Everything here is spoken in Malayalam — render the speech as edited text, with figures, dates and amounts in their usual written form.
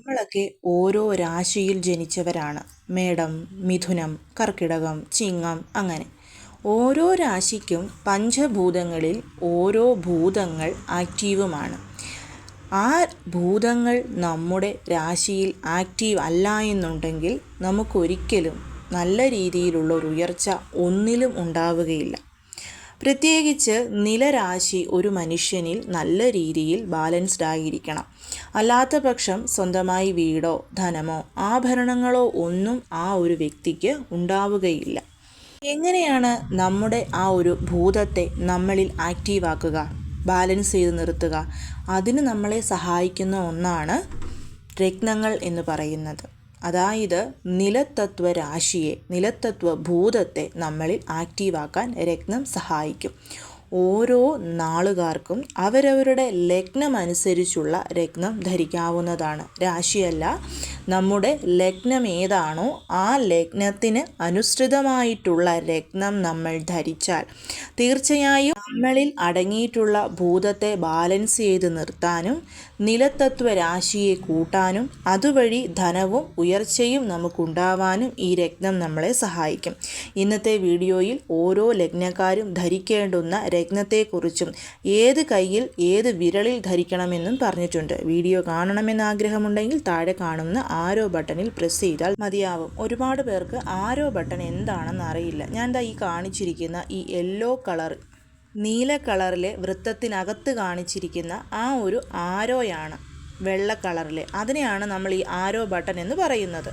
നമ്മളൊക്കെ ഓരോ രാശിയിൽ ജനിച്ചവരാണ്. മേടം, മിഥുനം, കർക്കിടകം, ചിങ്ങം, അങ്ങനെ ഓരോ രാശിക്കും പഞ്ചഭൂതങ്ങളിൽ ഓരോ ഭൂതങ്ങൾ ആക്റ്റീവുമാണ്. ആ ഭൂതങ്ങൾ നമ്മുടെ രാശിയിൽ ആക്റ്റീവ് അല്ല എന്നുണ്ടെങ്കിൽ നമുക്കൊരിക്കലും നല്ല രീതിയിലുള്ള ഒരു ഉയർച്ച ഒന്നിലും ഉണ്ടാവുകയില്ല. പ്രത്യേകിച്ച് നിലരാശി ഒരു മനുഷ്യനിൽ നല്ല രീതിയിൽ ബാലൻസ്ഡ് ആയിരിക്കണം. അല്ലാത്ത പക്ഷം സ്വന്തമായി വീടോ ധനമോ ആഭരണങ്ങളോ ഒന്നും ആ ഒരു വ്യക്തിക്ക് ഉണ്ടാവുകയില്ല. എങ്ങനെയാണ് നമ്മുടെ ആ ഒരു ഭൂതത്തെ നമ്മളിൽ ആക്റ്റീവാക്കുക, ബാലൻസ് ചെയ്ത് നിർത്തുക? അതിന് നമ്മളെ സഹായിക്കുന്ന ഒന്നാണ് രത്നങ്ങൾ എന്ന് പറയുന്നത്. അതായത് നിലത്തത്വ രാശിയെ, നിലത്തത്വ ഭൂതത്തെ നമ്മളിൽ ആക്റ്റീവാക്കാൻ രത്നം സഹായിക്കും. ഓരോ നാളുകാർക്കും അവരവരുടെ ലഗ്നമനുസരിച്ചുള്ള രത്നം ധരിക്കാവുന്നതാണ്. രാശിയല്ല, നമ്മുടെ ലഗ്നം ഏതാണോ ആ ലഗ്നത്തിന് അനുസൃതമായിട്ടുള്ള രത്നം നമ്മൾ ധരിച്ചാൽ തീർച്ചയായും നമ്മളിൽ അടങ്ങിയിട്ടുള്ള ഭൂതത്തെ ബാലൻസ് ചെയ്ത് നിർത്താനും നിലത്തത്വ രാശിയെ കൂട്ടാനും അതുവഴി ധനവും ഉയർച്ചയും നമുക്കുണ്ടാവാനും ഈ രത്നം നമ്മളെ സഹായിക്കും. ഇന്നത്തെ വീഡിയോയിൽ ഓരോ ലഗ്നക്കാരും ധരിക്കേണ്ടുന്ന രത്നത്തെക്കുറിച്ചും ഏത് കയ്യിൽ ഏത് വിരലിൽ ധരിക്കണമെന്നും പറഞ്ഞിട്ടുണ്ട്. വീഡിയോ കാണണമെന്ന് ആഗ്രഹമുണ്ടെങ്കിൽ താഴെ കാണുന്ന ആരോ ബട്ടണിൽ പ്രസ് ചെയ്താൽ മതിയാവും. ഒരുപാട് പേർക്ക് ആരോ ബട്ടൺ എന്താണെന്ന് അറിയില്ല. ഞാൻ ഈ കാണിച്ചിരിക്കുന്ന ഈ യെല്ലോ കളർ, നീല കളറിലെ വൃത്തത്തിനകത്ത് കാണിച്ചിരിക്കുന്ന ആ ഒരു ആരോയാണ് വെള്ള കളറിലെ, അതിനെയാണ് നമ്മൾ ഈ ആരോ ബട്ടൺ എന്ന് പറയുന്നത്.